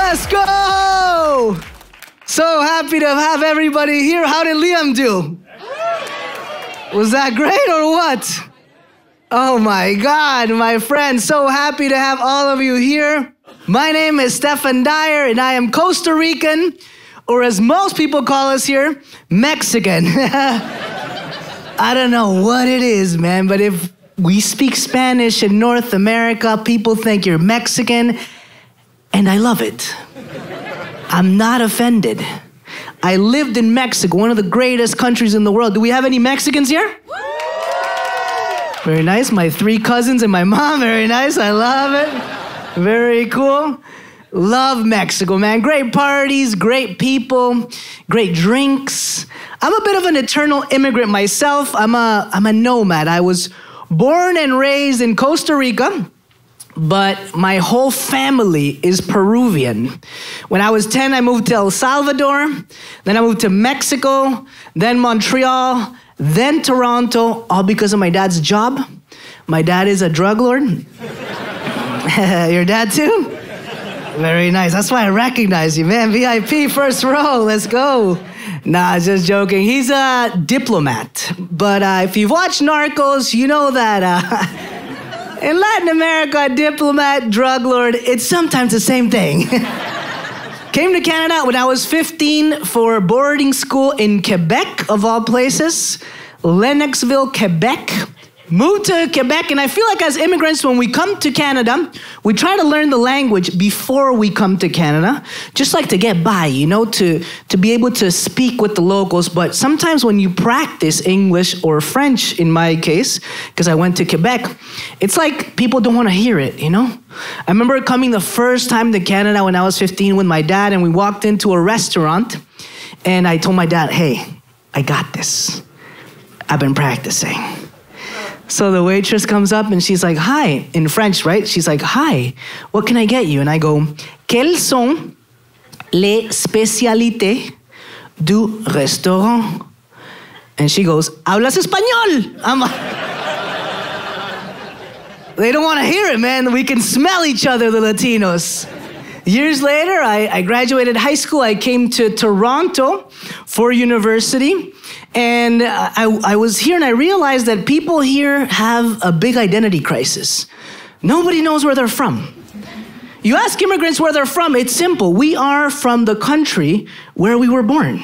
Let's go! So happy to have everybody here. How did Liam do? Was that great or what? Oh my God, my friends. So happy to have all of you here. My name is Stephan Dyer and I am Costa Rican, or as most people call us here, Mexican. I don't know what it is, man, but if we speak Spanish in North America, people think you're Mexican, and I love it. I'm not offended. I lived in Mexico, one of the greatest countries in the world. Do we have any Mexicans here? Very nice. My 3 cousins and my mom. Very nice. I love it. Very cool. Love Mexico, man. Great parties, great people, great drinks. I'm a bit of an eternal immigrant myself. I'm a nomad. I was born and raised in Costa Rica, but my whole family is Peruvian. When I was 10, I moved to El Salvador. Then I moved to Mexico, then Montreal, then Toronto, all because of my dad's job. My dad is a drug lord. Your dad too? Very nice. That's why I recognize you, man. VIP, first row. Let's go. Nah, just joking. He's a diplomat. But if you've watched Narcos, you know that in Latin America, diplomat, drug lord, it's sometimes the same thing. Came to Canada when I was 15 for boarding school in Quebec, of all places. Lennoxville, Quebec. Moved to Quebec, and I feel like as immigrants, when we come to Canada, we try to learn the language before we come to Canada, just like to get by, you know, to be able to speak with the locals. But sometimes when you practice English or French, in my case, because I went to Quebec, it's like people don't want to hear it, you know? I remember coming the first time to Canada when I was 15 with my dad, and we walked into a restaurant, and I told my dad, hey, I got this. I've been practicing. So the waitress comes up and she's like, hi, in French, right? She's like, hi, what can I get you? And I go, quelles sont les spécialités du restaurant? And she goes, hablas español? I'm like, they don't want to hear it, man. We can smell each other, the Latinos. Years later, I graduated high school. I came to Toronto for university. And I was here and I realized that people here have a big identity crisis. Nobody knows where they're from. You ask immigrants where they're from, it's simple. We are from the country where we were born.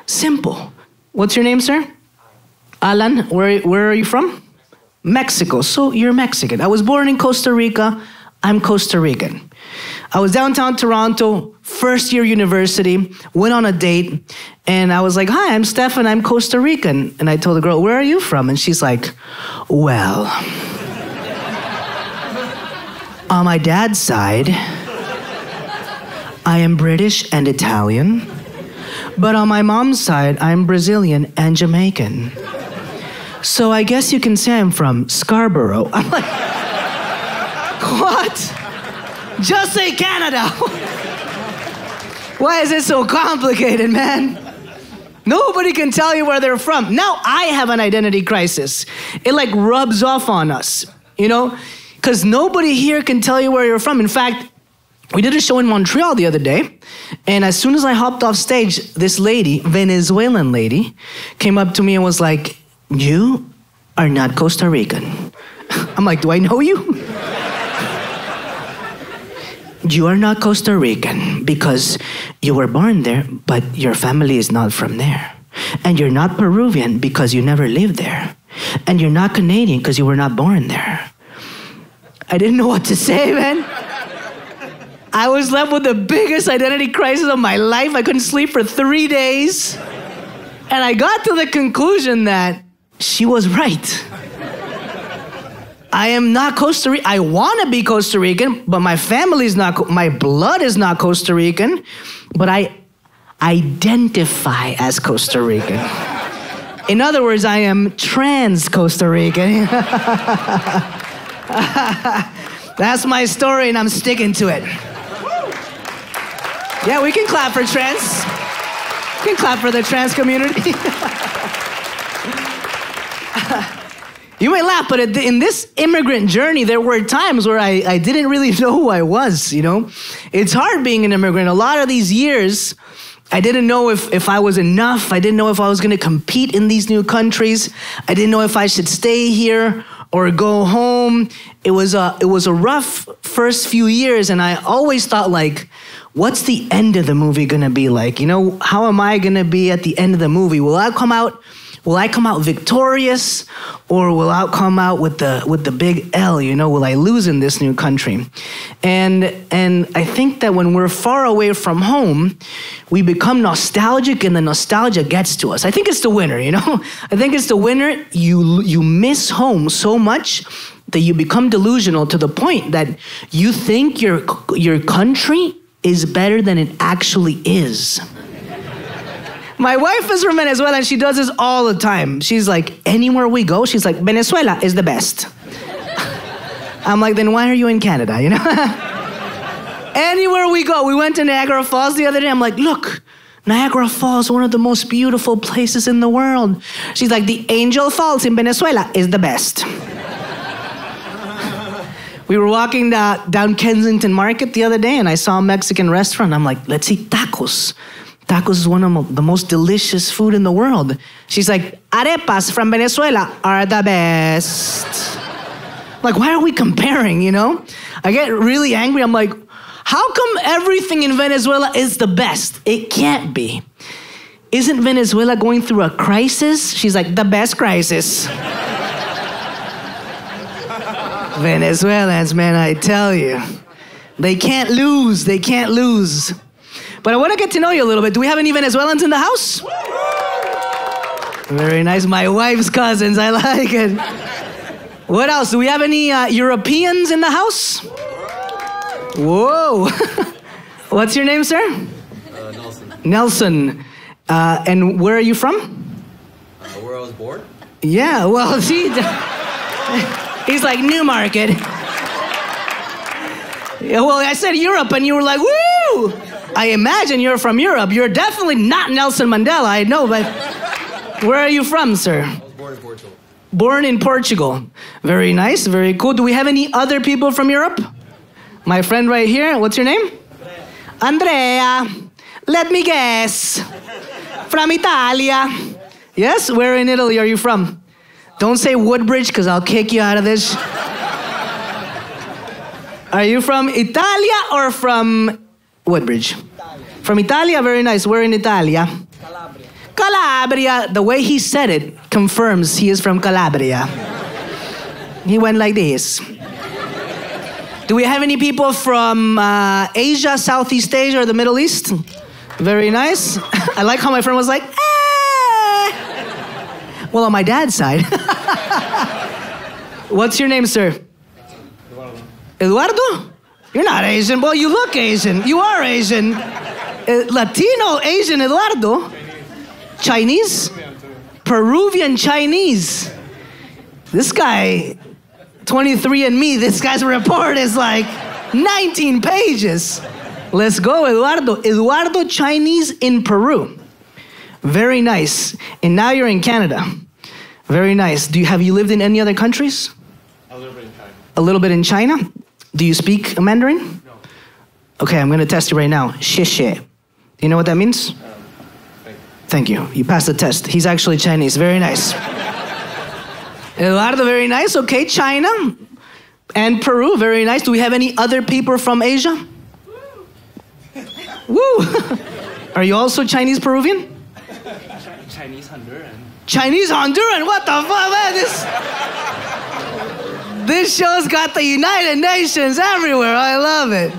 Simple. What's your name, sir? Alan. Where are you from? Mexico. So you're Mexican. I was born in Costa Rica. I'm Costa Rican. I was downtown Toronto, first year university, went on a date, and I was like, hi, I'm Stephan, I'm Costa Rican. And I told the girl, where are you from? And she's like, well, on my dad's side, I am British and Italian, but on my mom's side, I'm Brazilian and Jamaican. So I guess you can say I'm from Scarborough. I'm like, what? Just say Canada. Why is it so complicated, man? Nobody can tell you where they're from. Now I have an identity crisis. It like rubs off on us, you know? Because nobody here can tell you where you're from. In fact, we did a show in Montreal the other day, and as soon as I hopped off stage, this lady, Venezuelan lady, came up to me and was like, you are not Costa Rican. I'm like, do I know you? You are not Costa Rican because you were born there, but your family is not from there. And you're not Peruvian because you never lived there. And you're not Canadian because you were not born there. I didn't know what to say, man. I was left with the biggest identity crisis of my life. I couldn't sleep for 3 days. And I got to the conclusion that she was right. I am not Costa Rican. I want to be Costa Rican, but my family's not, my blood is not Costa Rican, but I identify as Costa Rican. In other words, I am trans-Costa Rican. That's my story, and I'm sticking to it. Yeah, we can clap for trans. We can clap for the trans community. You may laugh, but in this immigrant journey, there were times where I didn't really know who I was, you know? It's hard being an immigrant. A lot of these years, I didn't know if I was enough. I didn't know if I was going to compete in these new countries. I didn't know if I should stay here or go home. It was a rough first few years, and I always thought, like, what's the end of the movie going to be like? You know, how am I going to be at the end of the movie? Will I come out victorious, or will I come out with the big L, you know? Will I lose in this new country? And I think that when we're far away from home, we become nostalgic, and the nostalgia gets to us. I think it's the winner, you know? I think it's the winner. You miss home so much that you become delusional to the point that you think your country is better than it actually is. My wife is from Venezuela, and she does this all the time. She's like, anywhere we go, she's like, Venezuela is the best. I'm like, then why are you in Canada, you know? Anywhere we go, we went to Niagara Falls the other day. I'm like, look, Niagara Falls, one of the most beautiful places in the world. She's like, the Angel Falls in Venezuela is the best. We were walking down Kensington Market the other day, and I saw a Mexican restaurant. I'm like, let's eat tacos. Tacos is one of the most delicious food in the world. She's like, arepas from Venezuela are the best. Like, why are we comparing, you know? I get really angry. I'm like, how come everything in Venezuela is the best? It can't be. Isn't Venezuela going through a crisis? She's like, the best crisis. Venezuelans, man, I tell you. They can't lose. They can't lose. But I want to get to know you a little bit. Do we have any Venezuelans in the house? Very nice. My wife's cousins. I like it. What else? Do we have any Europeans in the house? Whoa. What's your name, sir? Nelson. Nelson. And where are you from? Where I was born? Yeah, well, see, he's like, Newmarket. Yeah, well, I said Europe, and you were like, woo! I imagine you're from Europe. You're definitely not Nelson Mandela, I know, but where are you from, sir? I was born in Portugal. Born in Portugal. Very nice, very cool. Do we have any other people from Europe? My friend right here, what's your name? Andrea. Let me guess. From Italia. Yes? Where in Italy are you from? Don't say Woodbridge, because I'll kick you out of this. Are you from Italia or from Woodbridge? Italia. From Italia? Very nice. Where in Italia? Calabria. Calabria. The way he said it confirms he is from Calabria. He went like this. Do we have any people from Asia, Southeast Asia, or the Middle East? Very nice. I like how my friend was like, eh. Well, on my dad's side. What's your name, sir? Eduardo? You're not Asian. Well, you look Asian. You are Asian. Latino, Asian, Eduardo. Chinese? Peruvian Chinese. This guy, 23andMe, this guy's report is like 19 pages. Let's go, Eduardo. Eduardo, Chinese in Peru. Very nice. And now you're in Canada. Very nice. Have you lived in any other countries? A little bit in China. A little bit in China? Do you speak Mandarin? No. Okay, I'm gonna test you right now. 谢谢. Do you know what that means? Thank you. You passed the test. He's actually Chinese. Very nice. Eduardo, very nice. Okay, China and Peru. Very nice. Do we have any other people from Asia? Woo! Are you also Chinese Peruvian? Chinese Honduran. Chinese Honduran? What the fuck, man? This show's got the United Nations everywhere. I love it.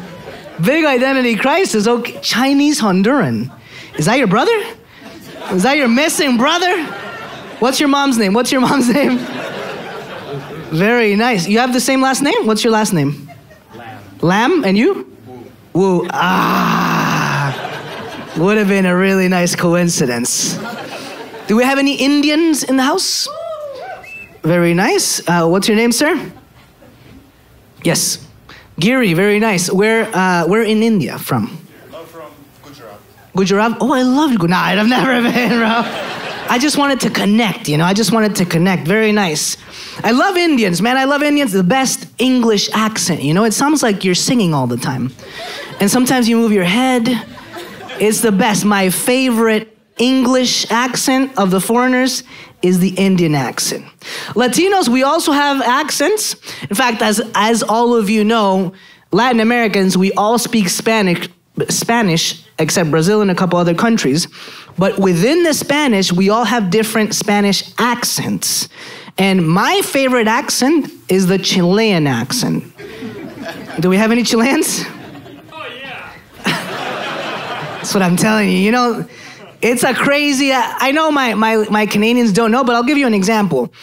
Big identity crisis. Okay, Chinese Honduran. Is that your brother? Is that your missing brother? What's your mom's name? What's your mom's name? Very nice. You have the same last name? What's your last name? Lamb. Lamb, and you? Woo. Ah. Would have been a really nice coincidence. Do we have any Indians in the house? Very nice. What's your name, sir? Yes. Giri, very nice. Where in India from? I'm from Gujarat. Gujarat? Oh, I love Gujarat. I've never been, bro. I just wanted to connect, you know? I just wanted to connect. Very nice. I love Indians, man. I love Indians. The best English accent, you know? It sounds like you're singing all the time. And sometimes you move your head. It's the best. My favorite English accent of the foreigners is the Indian accent. Latinos, we also have accents. In fact, as all of you know, Latin Americans, we all speak Spanish, except Brazil and a couple other countries. But within the Spanish, we all have different Spanish accents. And my favorite accent is the Chilean accent. Do we have any Chileans? Oh, yeah. That's what I'm telling you. You know, it's a crazy, I know my Canadians don't know, but I'll give you an example.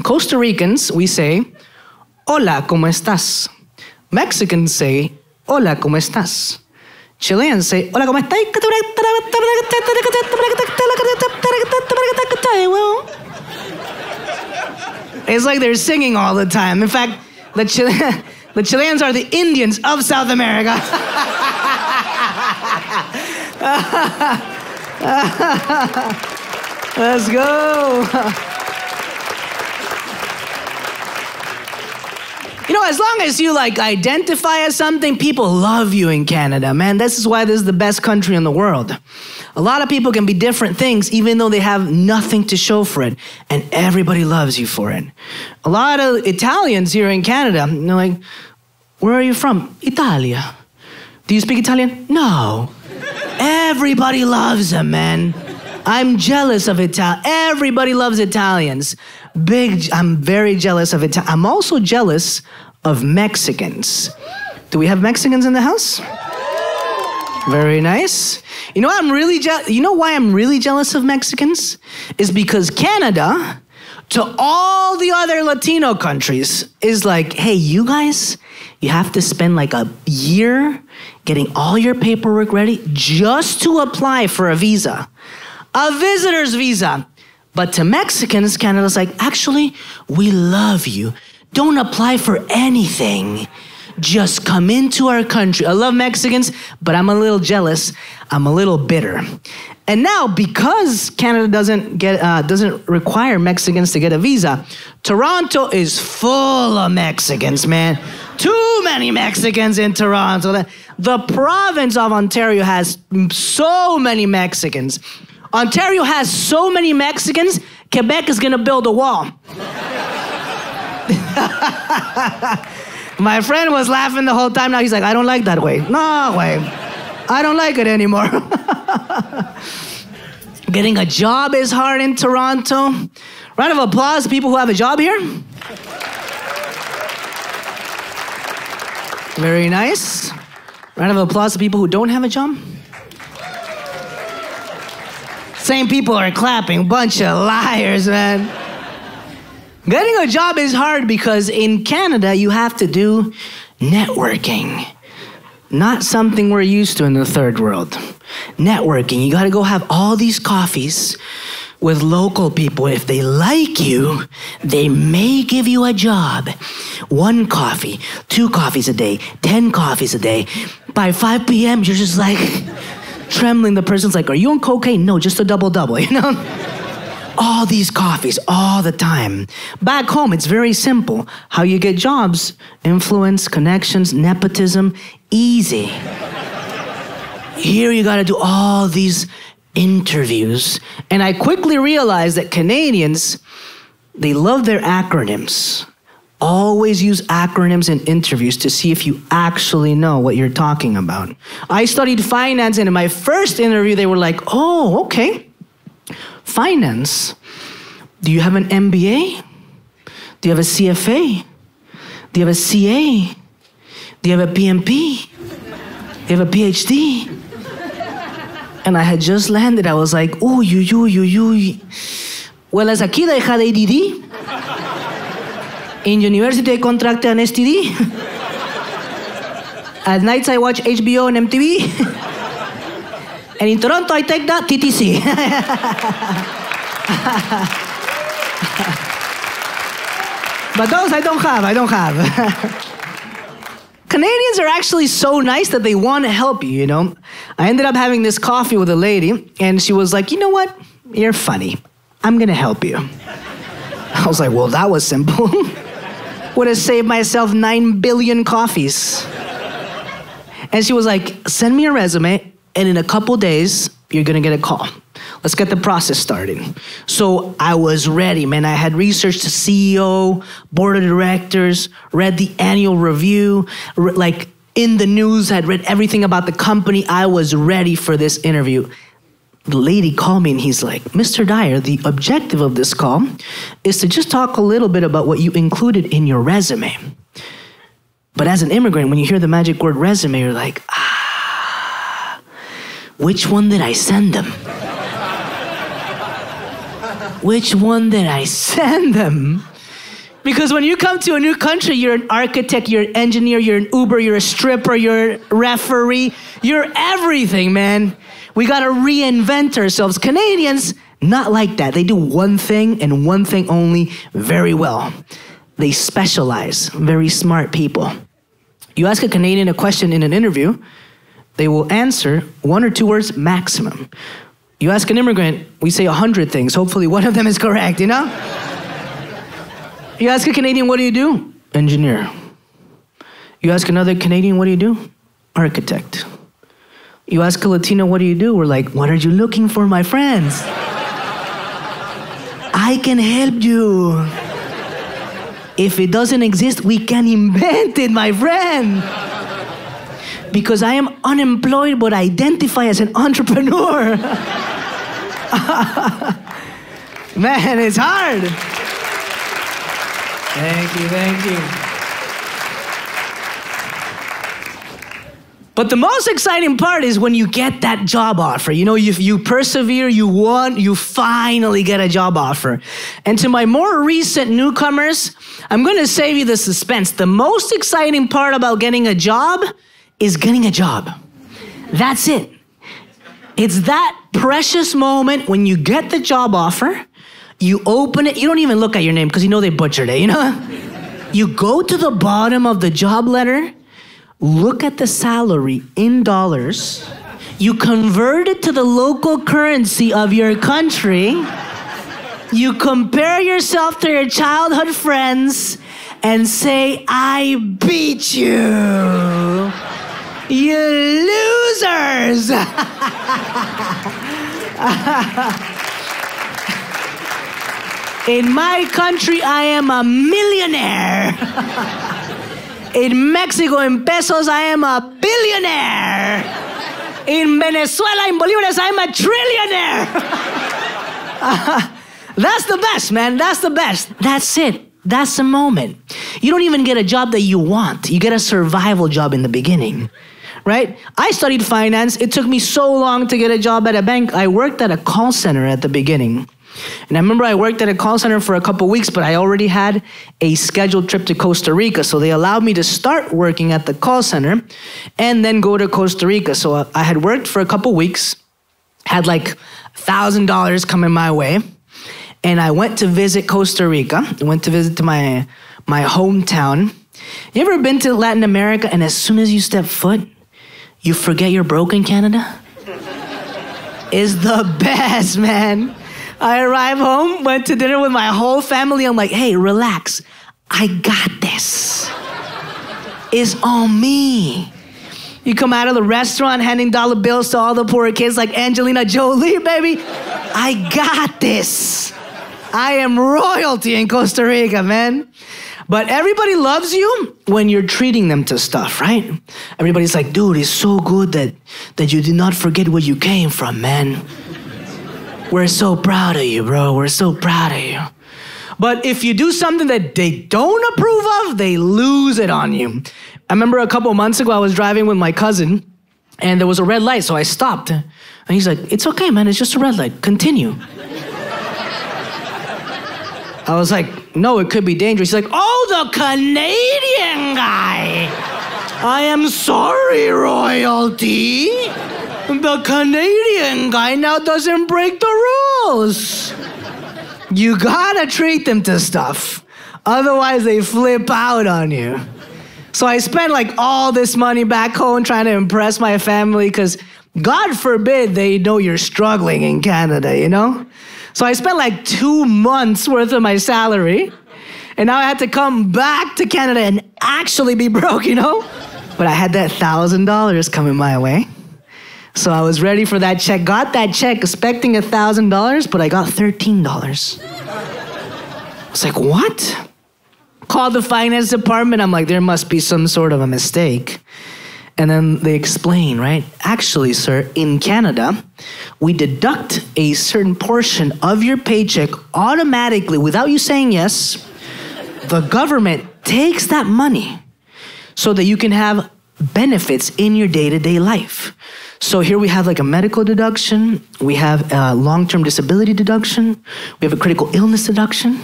Costa Ricans, we say, hola, ¿cómo estás? Mexicans say, hola, ¿cómo estás? Chileans say, hola, ¿cómo estás? It's like they're singing all the time. In fact, the Chileans are the Indians of South America. Let's go. You know, as long as you like identify as something, people love you in Canada, man. This is why this is the best country in the world. A lot of people can be different things even though they have nothing to show for it, and everybody loves you for it. A lot of Italians here in Canada, they're like, where are you from? Italia. Do you speak Italian? No. Everybody loves them, man. I'm jealous of Italians. Everybody loves Italians. I'm very jealous of Italians. I'm also jealous of Mexicans. Do we have Mexicans in the house? Very nice. You know, you know why I'm really jealous of Mexicans? Is because Canada, to all the other Latino countries, is like, hey, you guys, you have to spend like a year getting all your paperwork ready just to apply for a visa. A visitor's visa. But to Mexicans, Canada's like, actually, we love you. Don't apply for anything. Just come into our country. I love Mexicans, but I'm a little jealous. I'm a little bitter. And now, because Canada doesn't require Mexicans to get a visa, Toronto is full of Mexicans, man. Too many Mexicans in Toronto. The province of Ontario has so many Mexicans. Ontario has so many Mexicans, Quebec is gonna build a wall. My friend was laughing the whole time. Now he's like, I don't like that way. No way. I don't like it anymore. Getting a job is hard in Toronto. Round of applause, people who have a job here. Very nice. Round of applause to people who don't have a job. Same people are clapping. Bunch of liars, man. Getting a job is hard because in Canada, you have to do networking. Not something we're used to in the third world. Networking. You gotta go have all these coffees with local people. If they like you, they may give you a job. 1 coffee, 2 coffees a day, 10 coffees a day. By 5 p.m., you're just like trembling. The person's like, are you on cocaine? No, just a double-double, you know? All these coffees, all the time. Back home, it's very simple. How you get jobs, influence, connections, nepotism, easy. Here you gotta do all these interviews. And I quickly realized that Canadians, they love their acronyms. Always use acronyms in interviews to see if you actually know what you're talking about. I studied finance, and in my first interview, they were like, oh, okay. Finance. Do you have an MBA? Do you have a CFA? Do you have a CA? Do you have a PMP? Do you have a PhD? And I had just landed. I was like, oh, you. Well, as aquí deja de ADD. In university, I contract an STD. At nights, I watch HBO and MTV. And in Toronto, I take that TTC. But those I don't have. Canadians are actually so nice that they want to help you, you know? I ended up having this coffee with a lady, and she was like, you know what? you're funny. I'm gonna help you. I was like, well, that was simple. Would have saved myself 9 billion coffees. And she was like, send me a resume, and in a couple days, you're gonna get a call. Let's get the process started. So I was ready, man. I had researched the CEO, board of directors, read the annual review, like in the news, I'd read everything about the company. I was ready for this interview. The lady called me and he's like, Mr. Dyer, the objective of this call is to just talk a little bit about what you included in your resume. But as an immigrant, when you hear the magic word resume, you're like, which one did I send them? Which one did I send them? Because when you come to a new country, you're an architect, you're an engineer, you're an Uber, you're a stripper, you're a referee, you're everything, man. We gotta reinvent ourselves. Canadians, not like that. They do one thing and one thing only very well. They specialize, very smart people. You ask a Canadian a question in an interview, they will answer 1 or 2 words maximum. You ask an immigrant, we say 100 things. Hopefully one of them is correct, you know? You ask a Canadian, what do you do? Engineer. You ask another Canadian, what do you do? Architect. You ask a Latino, what do you do? We're like, what are you looking for, my friends? I can help you. If it doesn't exist, we can invent it, my friend. Because I am unemployed, but identify as an entrepreneur. Man, it's hard. Thank you, thank you. But the most exciting part is when you get that job offer. You know, you persevere, you finally get a job offer. And to my more recent newcomers, I'm gonna save you the suspense. The most exciting part about getting a job is getting a job. That's it. It's that precious moment when you get the job offer, you open it, you don't even look at your name because you know they butchered it, you know? You go to the bottom of the job letter, look at the salary in dollars, you convert it to the local currency of your country, you compare yourself to your childhood friends and say, I beat you. You losers! In my country, I am a millionaire. In Mexico, in pesos, I am a billionaire. In Venezuela, in bolívares, I'm a trillionaire. That's the best, man. That's the best. That's it. That's the moment. You don't even get a job that you want. You get a survival job in the beginning, right? I studied finance. It took me so long to get a job at a bank. I worked at a call center at the beginning. And I remember I worked at a call center for a couple weeks, but I already had a scheduled trip to Costa Rica. So they allowed me to start working at the call center and then go to Costa Rica. So I had worked for a couple weeks, had like $1,000 coming my way. And I went to visit Costa Rica. I went to visit to my hometown. You ever been to Latin America and as soon as you step foot, you forget you're broke in Canada? It's the best, man. I arrived home, went to dinner with my whole family. I'm like, hey, relax. I got this. It's on me. You come out of the restaurant handing dollar bills to all the poor kids like Angelina Jolie, baby. I got this. I am royalty in Costa Rica, man. But everybody loves you when you're treating them to stuff, right? Everybody's like, dude, it's so good that you did not forget where you came from, man. We're so proud of you, bro. We're so proud of you. But if you do something that they don't approve of, they lose it on you. I remember a couple months ago, I was driving with my cousin, and there was a red light, so I stopped. And he's like, it's okay, man, it's just a red light. Continue. I was like, no, it could be dangerous. He's like, oh, the Canadian guy. I am sorry, royalty. The Canadian guy now doesn't break the rules. You gotta treat them to stuff. Otherwise, they flip out on you. So I spent like all this money back home trying to impress my family because God forbid they know you're struggling in Canada, you know? So I spent like 2 months worth of my salary, and now I had to come back to Canada and actually be broke, you know? But I had that $1,000 coming my way. So I was ready for that check. Got that check expecting $1,000, but I got $13. I was like, what? Called the finance department. I'm like, there must be some sort of a mistake. And then they explain, right? Actually, sir, in Canada, we deduct a certain portion of your paycheck automatically without you saying yes. The government takes that money so that you can have benefits in your day-to-day life. So here we have like a medical deduction, we have a long-term disability deduction, we have a critical illness deduction,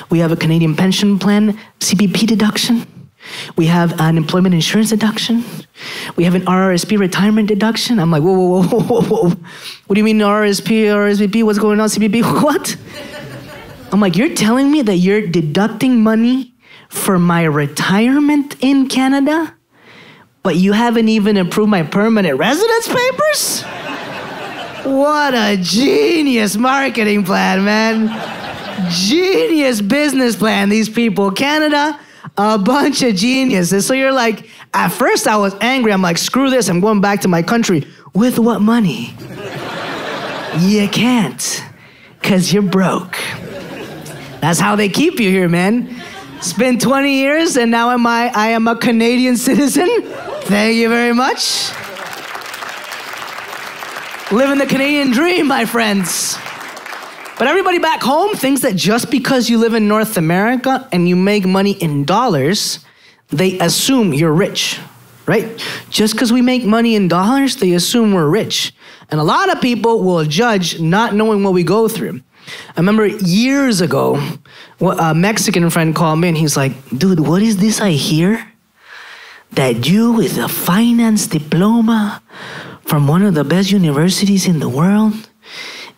we have a Canadian pension plan, CPP deduction, we have an employment insurance deduction, we have an RRSP retirement deduction. I'm like, whoa. What do you mean RRSP, what's going on, CPP, what? I'm like, you're telling me that you're deducting money for my retirement in Canada? But you haven't even approved my permanent residence papers? What a genius marketing plan, man. Genius business plan, these people. Canada, a bunch of geniuses. So you're like, at first I was angry. I'm like, screw this, I'm going back to my country. With what money? You can't, because you're broke. That's how they keep you here, man. It's been 20 years and now I am a Canadian citizen. Thank you very much. Living the Canadian dream, my friends. But everybody back home thinks that just because you live in North America and you make money in dollars, they assume you're rich, right? Just because we make money in dollars, they assume we're rich. And a lot of people will judge not knowing what we go through. I remember years ago, a Mexican friend called me and he's like, dude, what is this I hear? That you with a finance diploma from one of the best universities in the world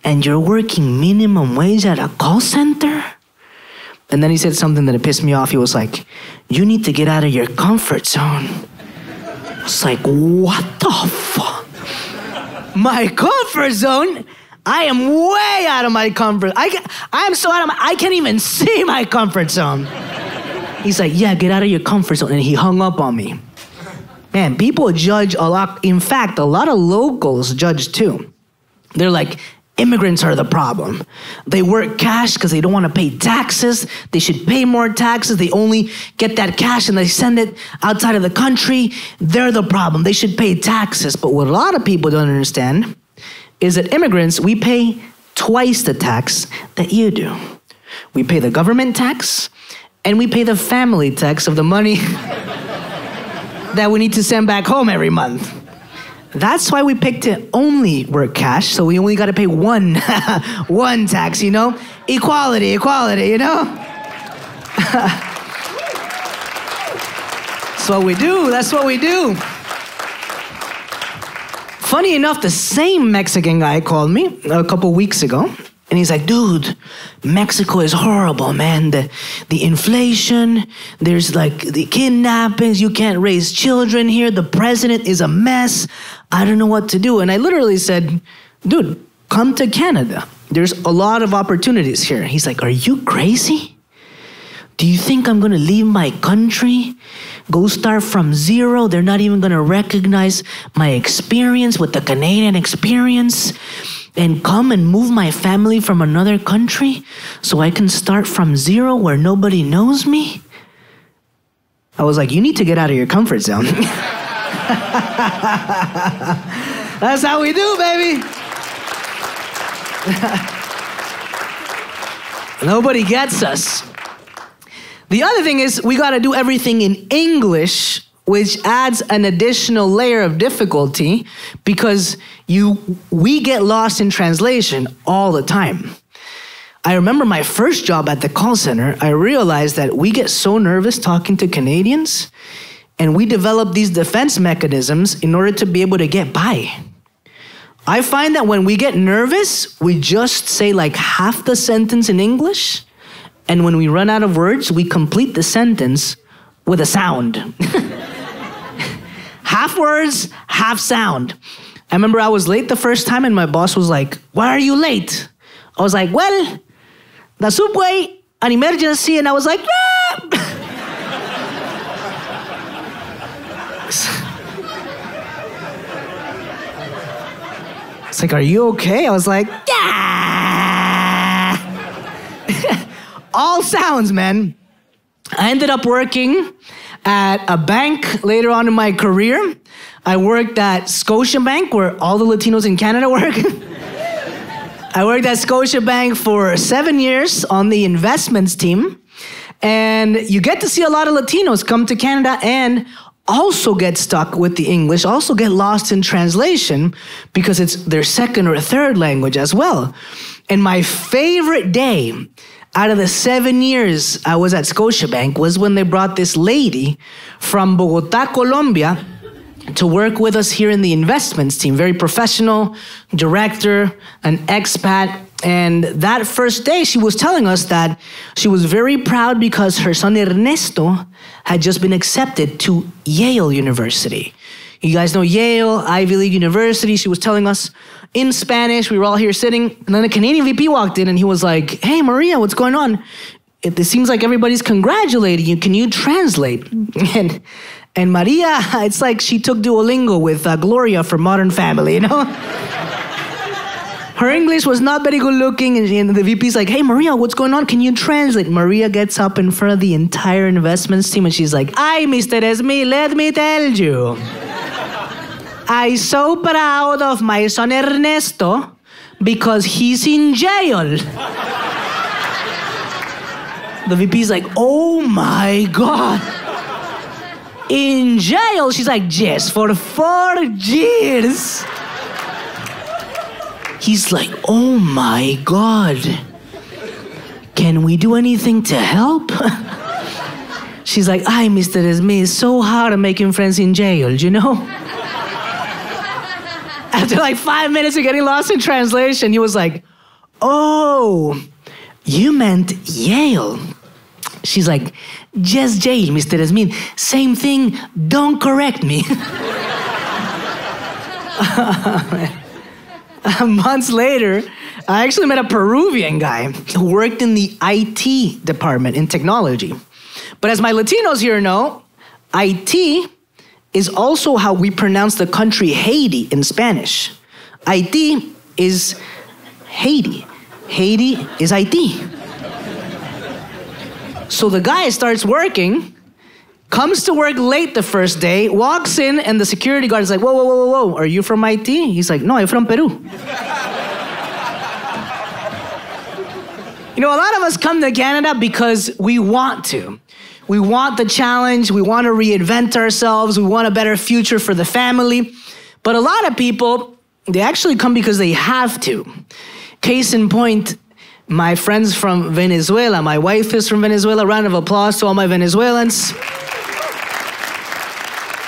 and you're working minimum wage at a call center? And then he said something that pissed me off. He was like, you need to get out of your comfort zone. I was like, what the fuck? My comfort zone? I am way out of my comfort. I can't even see my comfort zone. He's like, yeah, get out of your comfort zone. And he hung up on me. Man, people judge a lot. In fact, a lot of locals judge too. They're like, immigrants are the problem. They work cash because they don't want to pay taxes. They should pay more taxes. They only get that cash and they send it outside of the country. They're the problem. They should pay taxes. But what a lot of people don't understand is that immigrants, we pay twice the tax that you do. We pay the government tax and we pay the family tax of the money that we need to send back home every month. That's why we picked to only work cash, so we only gotta pay one tax, you know? Equality, you know? That's what we do. Funny enough, the same Mexican guy called me a couple weeks ago, and he's like, dude, Mexico is horrible, man. The inflation, there's like the kidnappings, you can't raise children here, the president is a mess, I don't know what to do. And I literally said, dude, come to Canada. There's a lot of opportunities here. He's like, are you crazy? Do you think I'm gonna leave my country, go start from zero? They're not even gonna recognize my experience with the Canadian experience and come and move my family from another country so I can start from zero where nobody knows me? I was like, you need to get out of your comfort zone. That's how we do, baby. Nobody gets us. The other thing is we gotta do everything in English, which adds an additional layer of difficulty because we get lost in translation all the time. I remember my first job at the call center, I realized that we get so nervous talking to Canadians and we develop these defense mechanisms in order to be able to get by. I find that when we get nervous, we just say like half the sentence in English, and when we run out of words, we complete the sentence with a sound. half words, half sound. I remember I was late the first time and my boss was like, why are you late? I was like, well, the subway, an emergency. And I was like, ah! It's like, are you okay? I was like, yeah. All sounds, man. I ended up working at a bank later on in my career. I worked at Scotiabank, where all the Latinos in Canada work. I worked at Scotiabank for 7 years on the investments team. And you get to see a lot of Latinos come to Canada and also get stuck with the English, also get lost in translation because it's their second or third language as well. And my favorite day out of the 7 years I was at Scotiabank was when they brought this lady from Bogota, Colombia, to work with us here in the investments team. Very professional, director, an expat. And that first day, she was telling us that she was very proud because her son Ernesto had just been accepted to Yale University. You guys know Yale, Ivy League University. She was telling us in Spanish. We were all here sitting. And then a Canadian VP walked in and he was like, hey, Maria, what's going on? It seems like everybody's congratulating you. Can you translate? And Maria, it's like she took Duolingo with Gloria from Modern Family, you know? Her English was not very good looking, and the VP's like, hey, Maria, what's going on? Can you translate? Maria gets up in front of the entire investments team, and she's like, ay, Mr. Esme, let me tell you. I'm so proud of my son Ernesto because he's in jail. The VP's like, oh my God. In jail? She's like, yes, for 4 years. He's like, oh my God. Can we do anything to help? She's like, ay, Mr. Esme, it's so hard making friends in jail, you know? After like 5 minutes of getting lost in translation, he was like, oh, you meant Yale. She's like, just jail, Mr. Esme. Same thing, don't correct me. Months later, I actually met a Peruvian guy who worked in the IT department in technology. But as my Latinos here know, IT is also how we pronounce the country Haiti in Spanish. IT is Haiti. Haiti is IT. So the guy starts working, comes to work late the first day, walks in, and the security guard is like, whoa, whoa, whoa, whoa, whoa, are you from IT? He's like, no, I'm from Peru. You know, a lot of us come to Canada because we want to. We want the challenge, we want to reinvent ourselves, we want a better future for the family. But a lot of people, they actually come because they have to. Case in point, my friends from Venezuela, my wife is from Venezuela. Round of applause to all my Venezuelans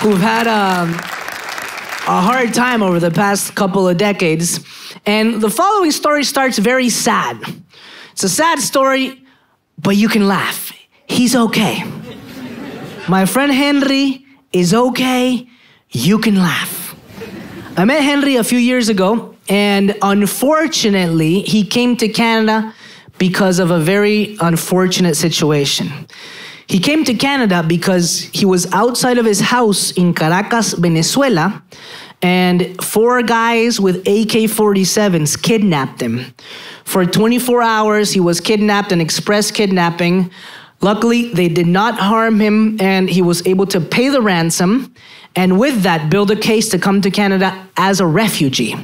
who've had a hard time over the past couple of decades. And the following story starts very sad. It's a sad story, but you can laugh. He's okay. My friend Henry is okay. You can laugh. I met Henry a few years ago, and unfortunately, he came to Canada because of a very unfortunate situation. He came to Canada because he was outside of his house in Caracas, Venezuela, and 4 guys with AK-47s kidnapped him. For 24 hours, he was kidnapped, an express kidnapping. Luckily, they did not harm him, and he was able to pay the ransom, and with that, build a case to come to Canada as a refugee.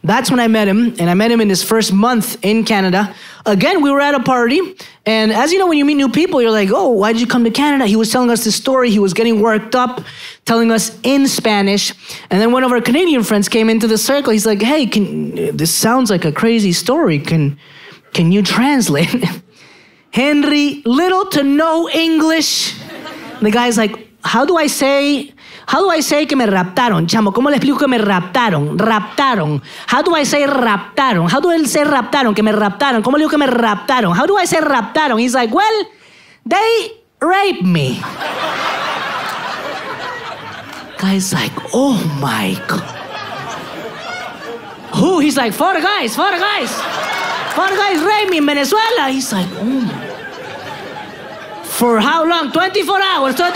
That's when I met him, and I met him in his first month in Canada. Again, we were at a party, and as you know, when you meet new people, you're like, oh, why did you come to Canada? He was telling us this story. He was getting worked up, telling us in Spanish, and then one of our Canadian friends came into the circle. He's like, hey, this sounds like a crazy story. Can you translate? Henry, little to no English. The guy's like, how do I say que me raptaron? Chamo, ¿cómo le explico que me raptaron? Raptaron. How do I say raptaron? How do I say raptaron? Que me raptaron. ¿Cómo le digo que me raptaron? How do I say raptaron? He's like, well, they raped me. Guy's like, oh my God. Who? He's like, 4 guys. 4 guys raped me in Venezuela. He's like, oh my. For how long? 24 hours, 4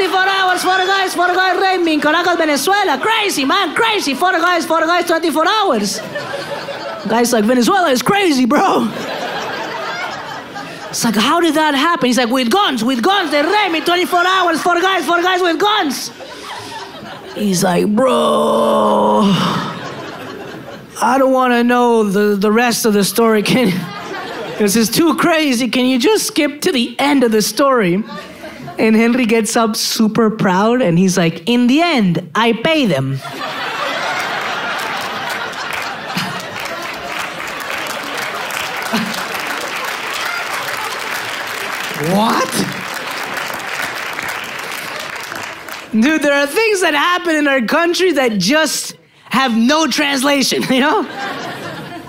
guys raped me in Caracas, Venezuela. Crazy, man, crazy. 4 guys, 24 hours. Guy's like, Venezuela is crazy, bro. It's like, how did that happen? He's like, with guns, they raped me 24 hours, 4 guys with guns. He's like, bro, I don't want to know the rest of the story. Because it's too crazy. Can you just skip to the end of the story? And Henry gets up super proud and he's like, in the end, I pay them. What? Dude, there are things that happen in our country that just have no translation, you know?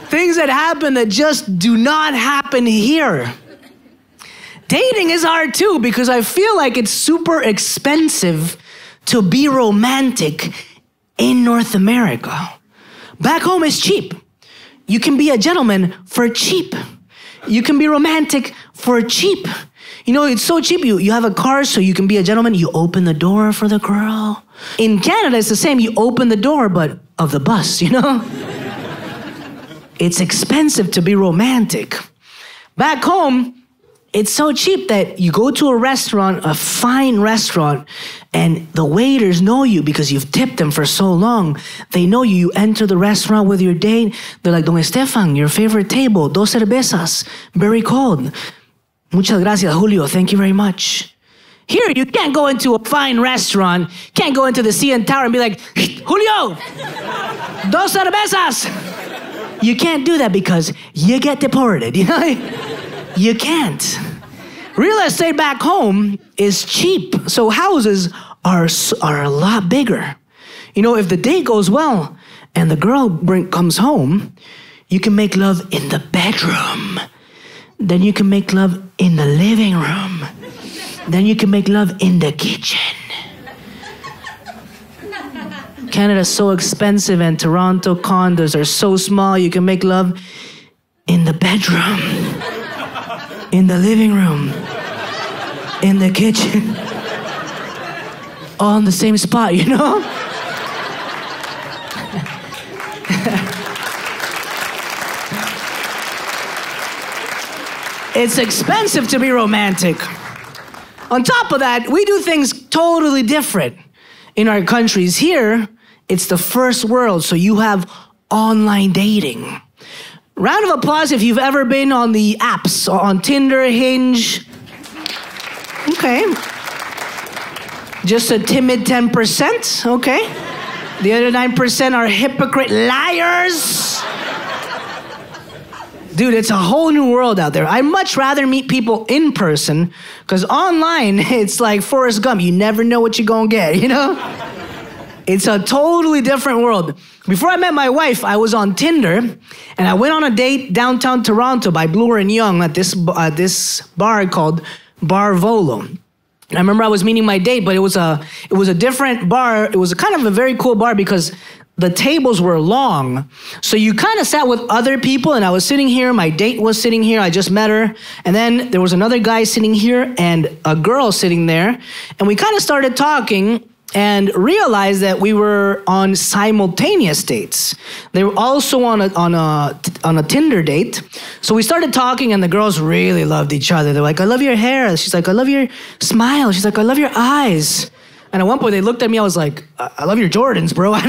Things that happen that just do not happen here. Dating is hard too because I feel like it's super expensive to be romantic in North America. Back home is cheap. You can be a gentleman for cheap. You can be romantic for cheap. You know, it's so cheap. You have a car so you can be a gentleman. You open the door for the girl. In Canada, it's the same. You open the door, but of the bus, you know? It's expensive to be romantic. Back home, it's so cheap that you go to a restaurant, a fine restaurant, and the waiters know you because you've tipped them for so long. They know you. You enter the restaurant with your date. They're like, Don Stephan, your favorite table, 2 cervezas, very cold. Muchas gracias, Julio. Thank you very much. Here, you can't go into a fine restaurant, can't go into the CN Tower and be like, Julio, 2 cervezas. You can't do that because you get deported, you know? You can't. Real estate back home is cheap, so houses are a lot bigger. You know, if the date goes well and the girl comes home, you can make love in the bedroom. Then you can make love in the living room. Then you can make love in the kitchen. Canada's so expensive and Toronto condos are so small, you can make love in the bedroom, in the living room, in the kitchen, all in the same spot, you know? It's expensive to be romantic. On top of that, we do things totally different in our countries. Here, it's the first world, so you have online dating. Round of applause if you've ever been on the apps, on Tinder, Hinge. Okay. Just a timid 10%, okay. The other 9% are hypocrite liars. Dude, it's a whole new world out there. I'd much rather meet people in person, because online, it's like Forrest Gump. You never know what you're gonna get, you know? It's a totally different world. Before I met my wife, I was on Tinder, and I went on a date downtown Toronto by Bloor and Young at this bar called Bar Volo. And I remember I was meeting my date, but it was a different bar. It was a kind of a very cool bar because the tables were long. So you kind of sat with other people, and I was sitting here, my date was sitting here, I just met her, and then there was another guy sitting here and a girl sitting there, and we kind of started talking and realized that we were on simultaneous dates. They were also on a Tinder date. So we started talking, and the girls really loved each other. They're like, I love your hair. She's like, I love your smile. She's like, I love your eyes. And at one point they looked at me, I was like, I love your Jordans, bro. I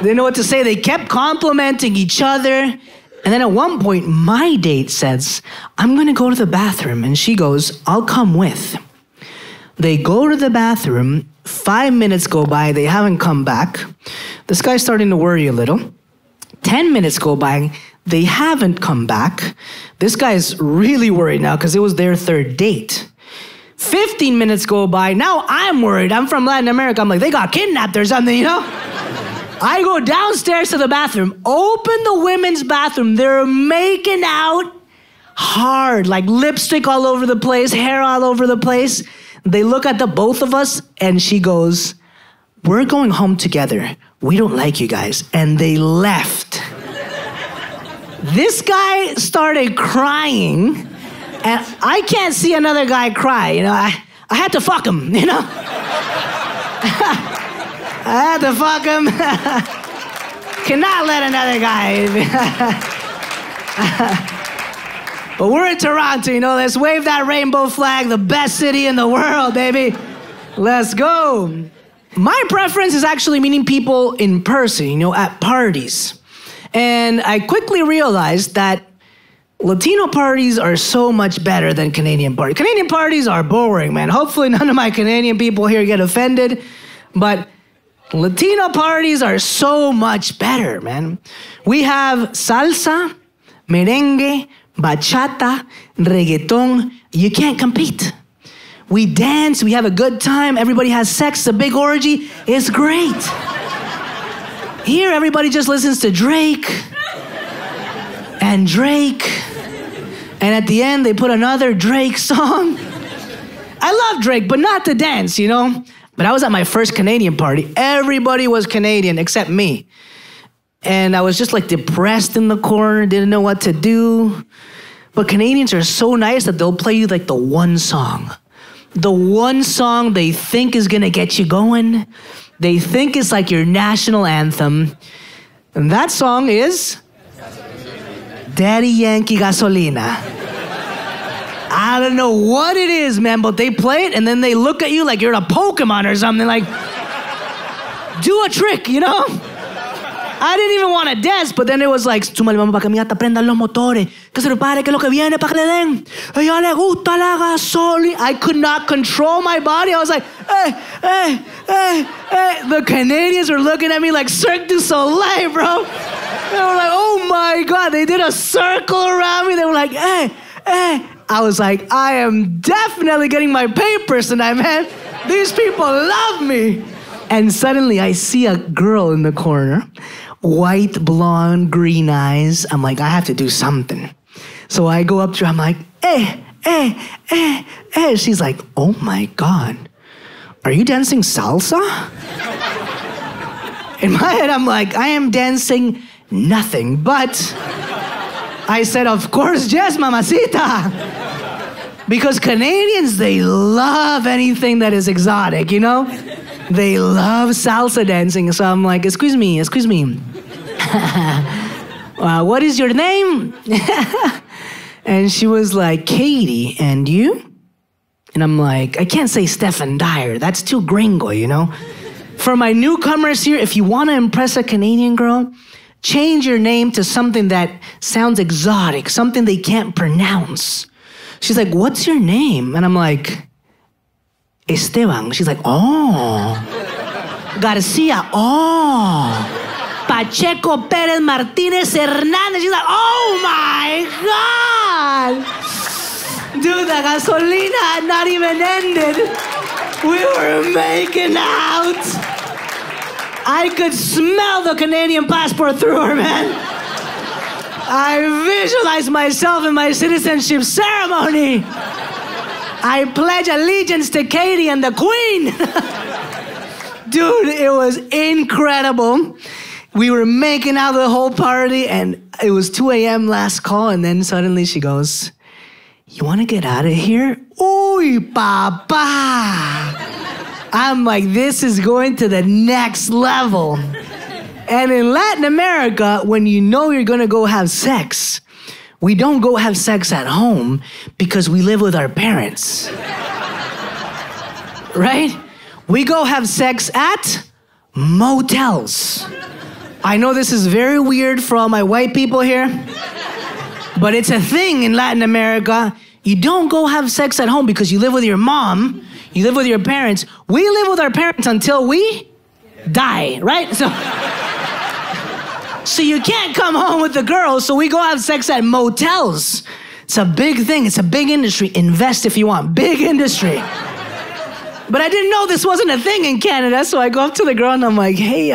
didn't know what to say. They kept complimenting each other. And then at one point, my date says, I'm gonna go to the bathroom. And she goes, I'll come with. They go to the bathroom, 5 minutes go by, they haven't come back. This guy's starting to worry a little. 10 minutes go by, they haven't come back. This guy's really worried now because it was their third date. 15 minutes go by, now I'm worried. I'm from Latin America, I'm like, they got kidnapped or something, you know? I go downstairs to the bathroom, open the women's bathroom, they're making out hard, like lipstick all over the place, hair all over the place. They look at the both of us, and she goes, we're going home together. We don't like you guys. And they left. This guy started crying, and I can't see another guy cry. You know, I had to fuck him, you know? I had to fuck him. Cannot let another guy. But we're in Toronto, you know, let's wave that rainbow flag, the best city in the world, baby. Let's go. My preference is actually meeting people in person, you know, at parties. And I quickly realized that Latino parties are so much better than Canadian parties. Canadian parties are boring, man. Hopefully none of my Canadian people here get offended, but Latino parties are so much better, man. We have salsa, merengue, bachata, reggaeton. You can't compete. We dance, we have a good time, everybody has sex, a big orgy. It's great. Here, everybody just listens to Drake and Drake. And at the end, they put another Drake song. I love Drake, but not to dance, you know? But I was at my first Canadian party. Everybody was Canadian except me. And I was just like depressed in the corner, didn't know what to do. But Canadians are so nice that they'll play you like the one song they think is gonna get you going. They think it's like your national anthem. And that song is Daddy Yankee Gasolina. I don't know what it is, man, but they play it and then they look at you like you're a Pokemon or something, like, do a trick, you know? I didn't even want to dance, but then it was like, súmale vamos pa' que mi gata prenda los motores, que se prepare que lo que viene pa' que le den. Ella le gusta la gasolina. I could not control my body. I was like, hey, hey, hey, hey. The Canadians were looking at me like Cirque du Soleil, bro. They were like, oh my God. They did a circle around me. They were like, hey, hey. I was like, I am definitely getting my papers tonight, man. These people love me. And suddenly I see a girl in the corner. White, blonde, green eyes. I'm like, I have to do something. So I go up to her, I'm like, hey, hey, hey, hey. She's like, oh my God, are you dancing salsa? In my head, I'm like, I am dancing nothing, but I said, of course, yes, mamacita. Because Canadians, they love anything that is exotic, you know? They love salsa dancing. So I'm like, excuse me. What is your name? And she was like, Katie, and you? And I'm like, I can't say Stephan Dyer. That's too gringo, you know? For my newcomers here, if you want to impress a Canadian girl, change your name to something that sounds exotic, something they can't pronounce. She's like, what's your name? And I'm like, Esteban. She's like, oh. Garcia, oh. Pacheco Perez Martinez Hernandez. She's like, oh my God. Dude, the gasolina had not even ended. We were making out. I could smell the Canadian passport through her, man. I visualized myself in my citizenship ceremony. I pledge allegiance to Katie and the Queen. Dude, it was incredible. We were making out the whole party, and it was 2 a.m. last call, and then suddenly she goes, you want to get out of here? Uy, papa. I'm like, this is going to the next level. And in Latin America, when you know you're going to go have sex, we don't go have sex at home because we live with our parents. Right? We go have sex at motels. I know this is very weird for all my white people here, but it's a thing in Latin America. You don't go have sex at home because you live with your mom, you live with your parents. We live with our parents until we die, right? So you can't come home with the girls, so we go have sex at motels. It's a big thing, it's a big industry. Invest if you want, big industry. But I didn't know this wasn't a thing in Canada, so I go up to the girl and I'm like, hey,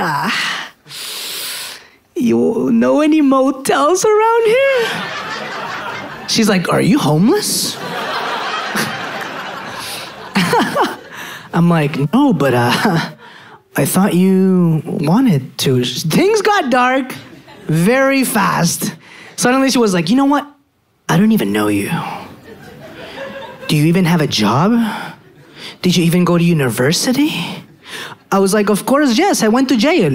you know any motels around here? She's like, are you homeless? I'm like, no, but I thought you wanted to. Things got dark very fast. Suddenly she was like, you know what? I don't even know you. Do you even have a job? Did you even go to university? I was like, of course, yes, I went to jail.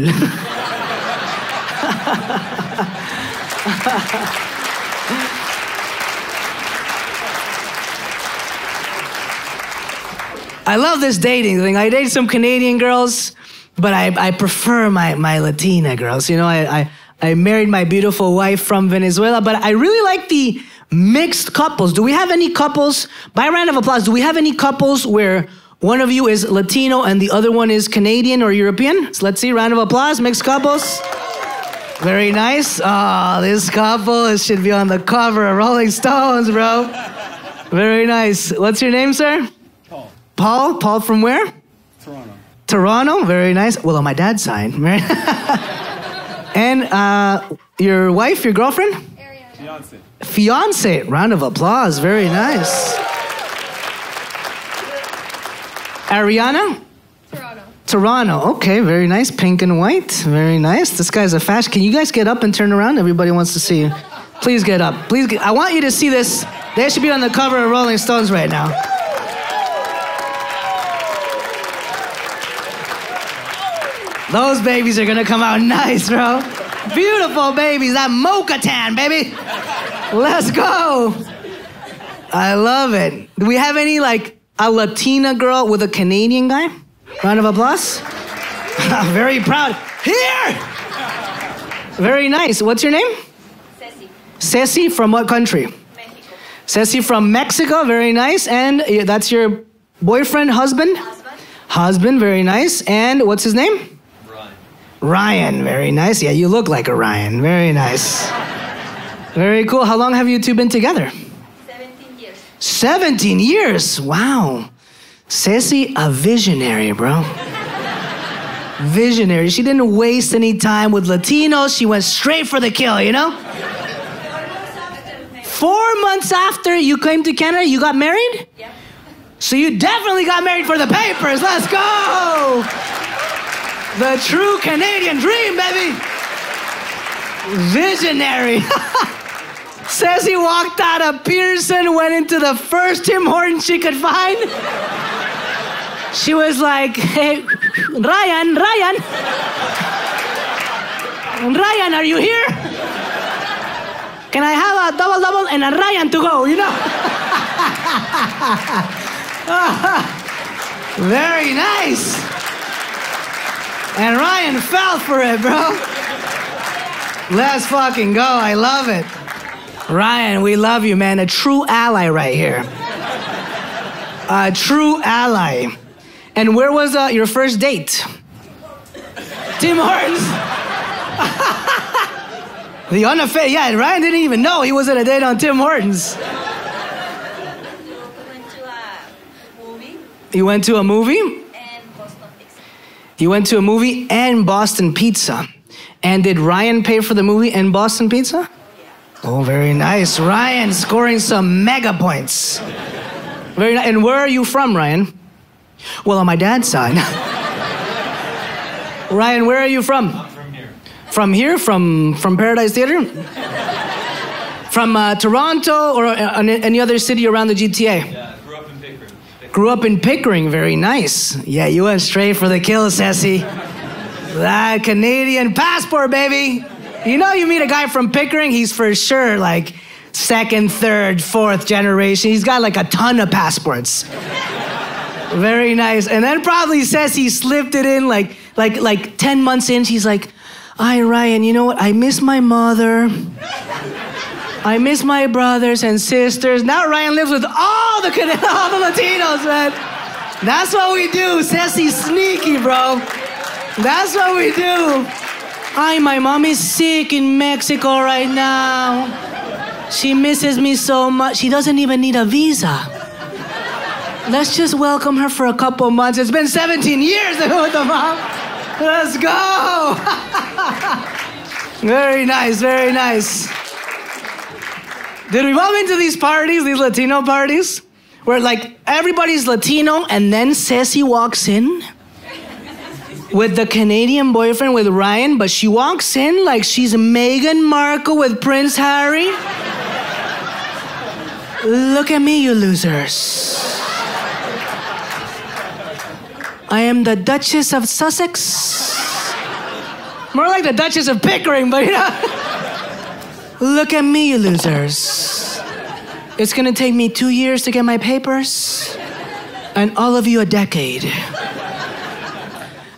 I love this dating thing. I date some Canadian girls, but I prefer my Latina girls. You know, I married my beautiful wife from Venezuela, but I really like the mixed couples. Do we have any couples, by a round of applause, do we have any couples where one of you is Latino and the other one is Canadian or European? So let's see, round of applause, mixed couples. Very nice. Oh, this couple should be on the cover of Rolling Stones, bro. Very nice. What's your name, sir? Paul? Paul from where? Toronto. Toronto, very nice. Well, on my dad's side. And your wife, your girlfriend? Fiance. Fiance, round of applause, very nice. Ariana? Toronto. Toronto, okay, very nice. Pink and white, very nice. This guy's a fashion. Can you guys get up and turn around? Everybody wants to see you. Please get up. Please get, I want you to see this. They should be on the cover of Rolling Stones right now. Those babies are gonna come out nice, bro. Beautiful babies, that mocha tan, baby. Let's go. I love it. Do we have any, like, a Latina girl with a Canadian guy? Round of applause. Very proud. Here! Very nice. What's your name? Ceci. Ceci, from what country? Mexico. Ceci from Mexico, very nice. And that's your boyfriend, husband? Husband, very nice. And what's his name? Ryan, very nice. Yeah, you look like a Ryan. Very nice. Very cool. How long have you two been together? 17 years. 17 years. Wow. Ceci, a visionary, bro. Visionary. She didn't waste any time with Latinos. She went straight for the kill, you know? 4 months after you came to Canada, you got married? Yeah. So you definitely got married for the papers. Let's go. The true Canadian dream, baby. Visionary. Says he walked out of Pearson, went into the first Tim Hortons she could find. She was like, hey, Ryan, are you here? Can I have a double and a Ryan to go, you know? Very nice. And Ryan fell for it, bro. Let's fucking go. I love it. Ryan, we love you, man. A true ally right here. A true ally. And where was your first date? Tim Hortons. The unofficial. Yeah, Ryan didn't even know he was at a date on Tim Hortons. We went to a movie. You went to a movie? And Boston Pizza. You went to a movie and Boston Pizza. And did Ryan pay for the movie and Boston Pizza? Oh, very nice. Ryan scoring some mega points. Very nice. And where are you from, Ryan? Well, on my dad's side. Ryan, where are you from? I'm from here. From here? From Paradise Theater? From Toronto or any other city around the GTA? Yeah, grew up in Pickering. Grew up in Pickering, very nice. Yeah, you went straight for the kill, Ceci. That Canadian passport, baby. You know, you meet a guy from Pickering, he's for sure like second, third, fourth generation. He's got like a ton of passports. Very nice. And then probably Ceci slipped it in like 10 months in, she's like, hi, Ryan, you know what? I miss my mother. I miss my brothers and sisters. Now Ryan lives with all the Latinos, man. That's what we do. Ceci's sneaky, bro. That's what we do. Hi, my mom is sick in Mexico right now. She misses me so much. She doesn't even need a visa. Let's just welcome her for a couple months. It's been 17 years with the mom. Let's go. Very nice, very nice. Did we bump into these parties, these Latino parties, where like everybody's Latino and then Ceci walks in? with the Canadian boyfriend with Ryan, but she walks in like she's Meghan Markle with Prince Harry. Look at me, you losers. I am the Duchess of Sussex. More like the Duchess of Pickering, but you know. Look at me, you losers. It's gonna take me 2 years to get my papers, and all of you a decade.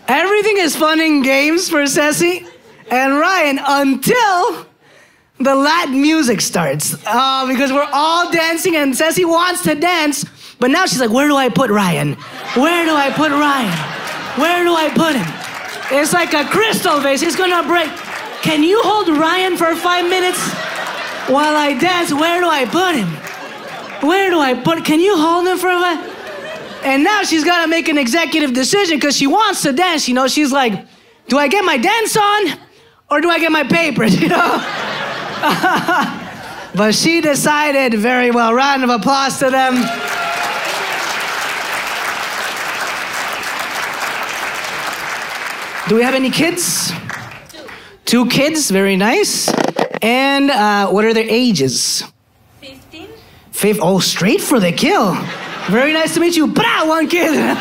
Everything is fun and games for Ceci and Ryan until the Latin music starts. Because we're all dancing and Ceci wants to dance, but now she's like, where do I put Ryan? Where do I put Ryan? Where do I put him? It's like a crystal vase, it's gonna break. Can you hold Ryan for 5 minutes while I dance? Where do I put him? Where do I put, can you hold him for a while? And now she's gotta make an executive decision because she wants to dance, you know? She's like, do I get my dance on or do I get my papers, you know? But she decided very well. Round of applause to them. Do we have any kids? 2 kids, very nice. And what are their ages? 15. Oh, straight for the kill. Very nice to meet you. Bra, 1 kid.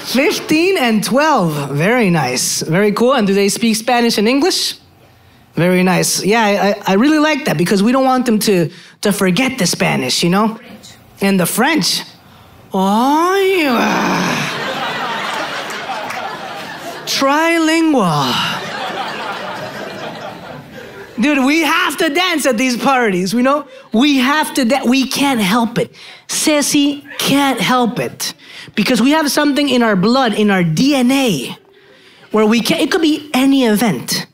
15 and 12. Very nice. Very cool. And do they speak Spanish and English? Very nice. Yeah, I really like that because we don't want them to forget the Spanish, you know? French. And the French. Oh, yeah. Trilingual. Dude, we have to dance at these parties, you know? We have to we can't help it. Ceci can't help it. Because we have something in our blood, in our DNA, where we can, it could be any event.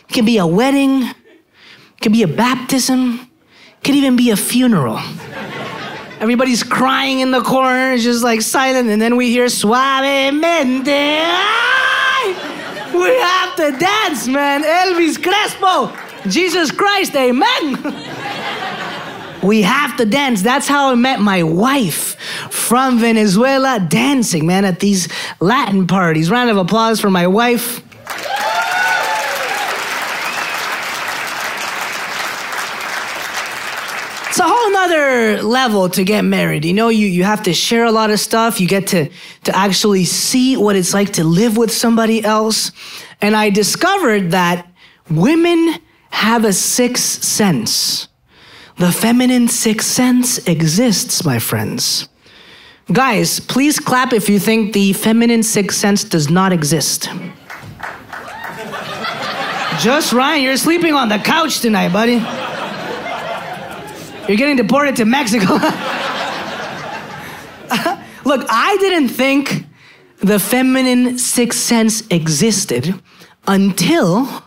It could be a wedding, it could be a baptism, it could even be a funeral. Everybody's crying in the corner, just like silent, and then we hear suavemente. Ay! We have to dance, man. Elvis Crespo. Jesus Christ, amen. We have to dance. That's how I met my wife from Venezuela, dancing, man, at these Latin parties. Round of applause for my wife. It's a whole nother level to get married. You know, you have to share a lot of stuff. You get to actually see what it's like to live with somebody else. And I discovered that women have a sixth sense. The feminine sixth sense exists, my friends. Guys, please clap if you think the feminine sixth sense does not exist. Just Ryan, you're sleeping on the couch tonight, buddy. You're getting deported to Mexico. Look, I didn't think the feminine sixth sense existed until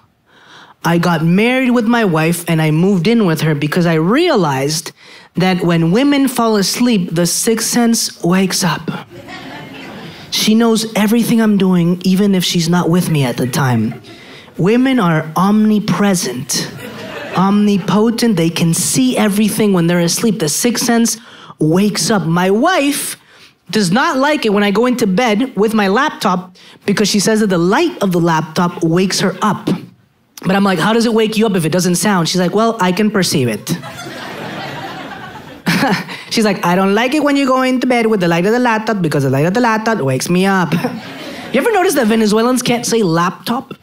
I got married with my wife and I moved in with her because I realized that when women fall asleep, the sixth sense wakes up. She knows everything I'm doing, even if she's not with me at the time. Women are omnipresent, omnipotent. They can see everything when they're asleep. The sixth sense wakes up. My wife does not like it when I go into bed with my laptop because she says that the light of the laptop wakes her up. But I'm like, how does it wake you up if it doesn't sound? She's like, well, I can perceive it. She's like, I don't like it when you go into bed with the light of the laptop because the light of the laptop wakes me up. You ever notice that Venezuelans can't say laptop?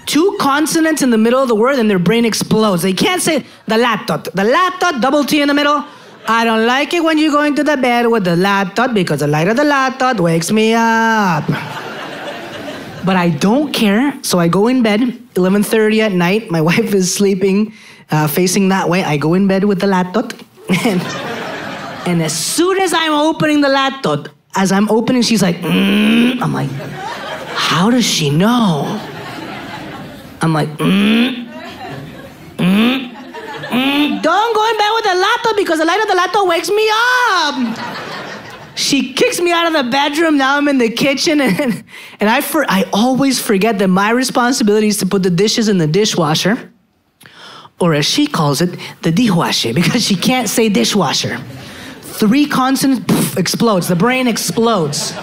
2 consonants in the middle of the word and their brain explodes. They can't say the laptop. The laptop, double T in the middle. I don't like it when you go into the bed with the laptop because the light of the laptop wakes me up. But I don't care, so I go in bed, 11:30 at night. My wife is sleeping, facing that way. I go in bed with the laptop, and as soon as I'm opening the laptop, as I'm opening, she's like, I'm like, how does she know? I'm like, don't go in bed with the laptop because the light of the laptop wakes me up. She kicks me out of the bedroom. Now I'm in the kitchen, and I always forget that my responsibility is to put the dishes in the dishwasher, or as she calls it, the dishwasher, because she can't say dishwasher. 3 consonants, poof, explodes. The brain explodes.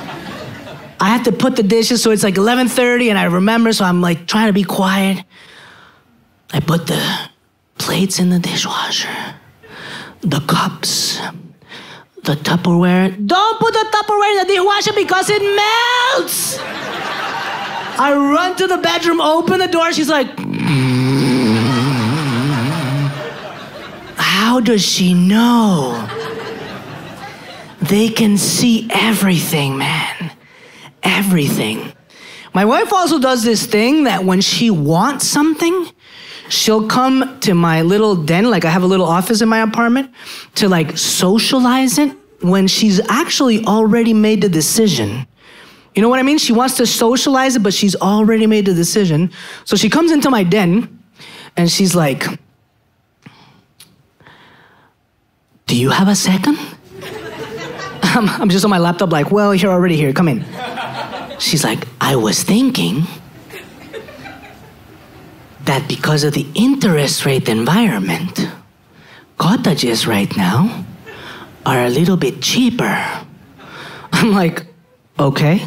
I have to put the dishes, so it's like 11:30 and I remember, so I'm like trying to be quiet. I put the plates in the dishwasher, the cups, the Tupperware. Don't put the Tupperware in the dishwasher because it melts. I run to the bedroom, open the door, she's like, how does she know? They can see everything, man. Everything. My wife also does this thing that when she wants something, she'll come to my little den, like I have a little office in my apartment, to like socialize it when she's actually already made the decision. You know what I mean? She wants to socialize it, but she's already made the decision. So she comes into my den and she's like, do you have a second? I'm just on my laptop like, well, you're already here, come in. She's like, I was thinking that because of the interest rate environment, cottages right now are a little bit cheaper. I'm like, okay.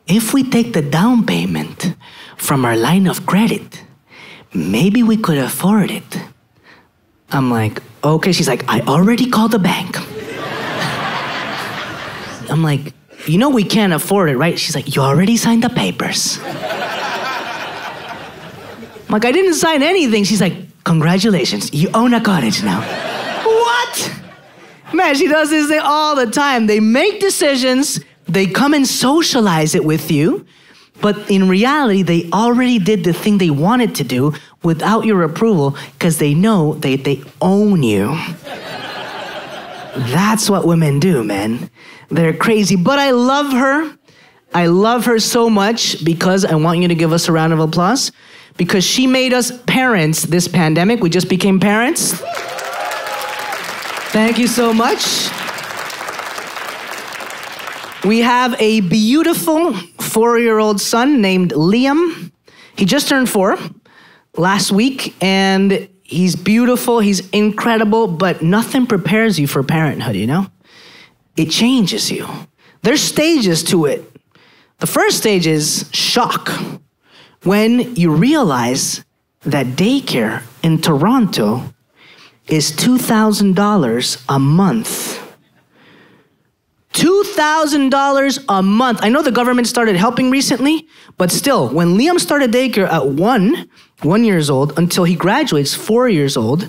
If we take the down payment from our line of credit, maybe we could afford it. I'm like, okay. She's like, I already called the bank. I'm like, you know we can't afford it, right? She's like, you already signed the papers. I'm like, I didn't sign anything. She's like, congratulations, you own a cottage now. What? Man, she does this thing all the time. They make decisions, they come and socialize it with you, but in reality, they already did the thing they wanted to do without your approval because they know they own you. That's what women do, man. They're crazy, but I love her. I love her so much because I want you to give us a round of applause because she made us parents this pandemic. We just became parents. Thank you so much. We have a beautiful 4-year-old son named Liam. He just turned 4 last week, and he's beautiful, he's incredible, but nothing prepares you for parenthood, you know? It changes you. There's stages to it. The first stage is shock. When you realize that daycare in Toronto is $2,000 a month. $2,000 a month. I know the government started helping recently, but still, when Liam started daycare at 1 years old, until he graduates 4 years old,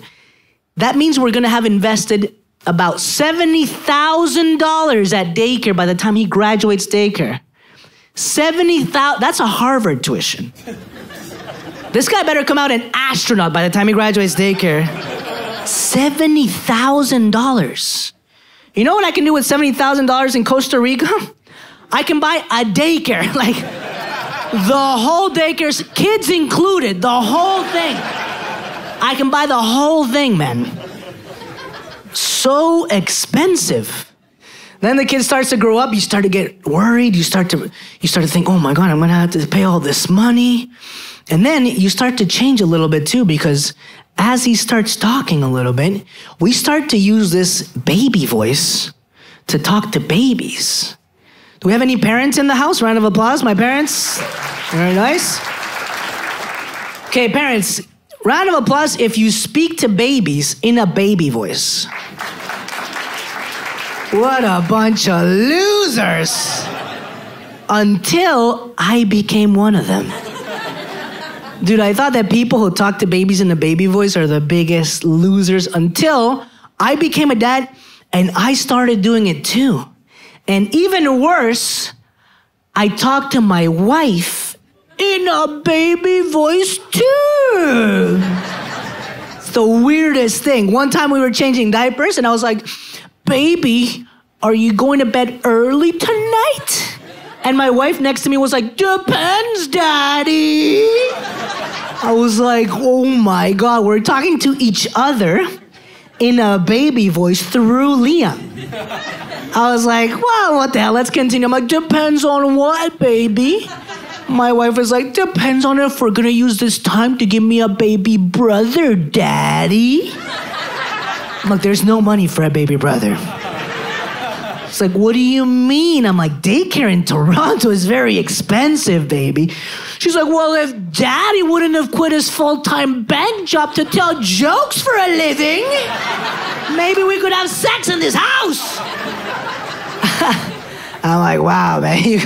that means we're gonna have invested about $70,000 at daycare by the time he graduates daycare. 70,000, that's a Harvard tuition. This guy better come out an astronaut by the time he graduates daycare. $70,000. You know what I can do with $70,000 in Costa Rica? I can buy a daycare, like the whole daycare, kids included, the whole thing. I can buy the whole thing, man. So expensive. Then the kid starts to grow up, you start to get worried, you start to think, oh my God, I'm gonna have to pay all this money. And then you start to change a little bit too, because as he starts talking a little bit, we start to use this baby voice to talk to babies. Do we have any parents in the house? Round of applause, my parents. Very nice. Okay, parents, round of applause if you speak to babies in a baby voice. What a bunch of losers. Until I became one of them. Dude, I thought that people who talk to babies in a baby voice are the biggest losers until I became a dad and I started doing it too. And even worse, I talked to my wife in a baby voice too. It's the weirdest thing. One time we were changing diapers and I was like, baby, are you going to bed early tonight? And my wife next to me was like, depends, daddy. I was like, oh my God, we're talking to each other in a baby voice through Liam. I was like, well, what the hell, let's continue. I'm like, depends on what, baby? My wife was like, depends on if we're gonna use this time to give me a baby brother, daddy. I'm like, there's no money for a baby brother. It's like, what do you mean? I'm like, daycare in Toronto is very expensive, baby. She's like, well, if daddy wouldn't have quit his full-time bank job to tell jokes for a living, maybe we could have sex in this house. I'm like, wow, man, you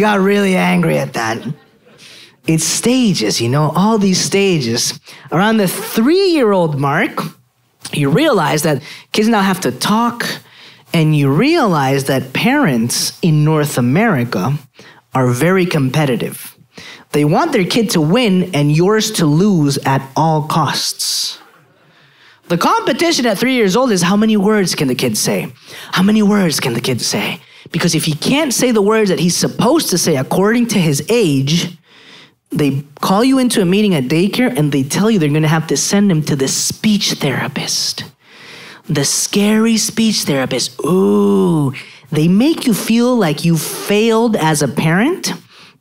got really angry at that. It's stages, you know, all these stages. Around the 3-year-old mark, you realize that kids now have to talk, and you realize that parents in North America are very competitive. They want their kid to win and yours to lose at all costs. The competition at 3 years old is how many words can the kid say? How many words can the kid say? Because if he can't say the words that he's supposed to say according to his age, they call you into a meeting at daycare and they tell you they're gonna have to send him to the speech therapist. The scary speech therapist. Ooh, they make you feel like you failed as a parent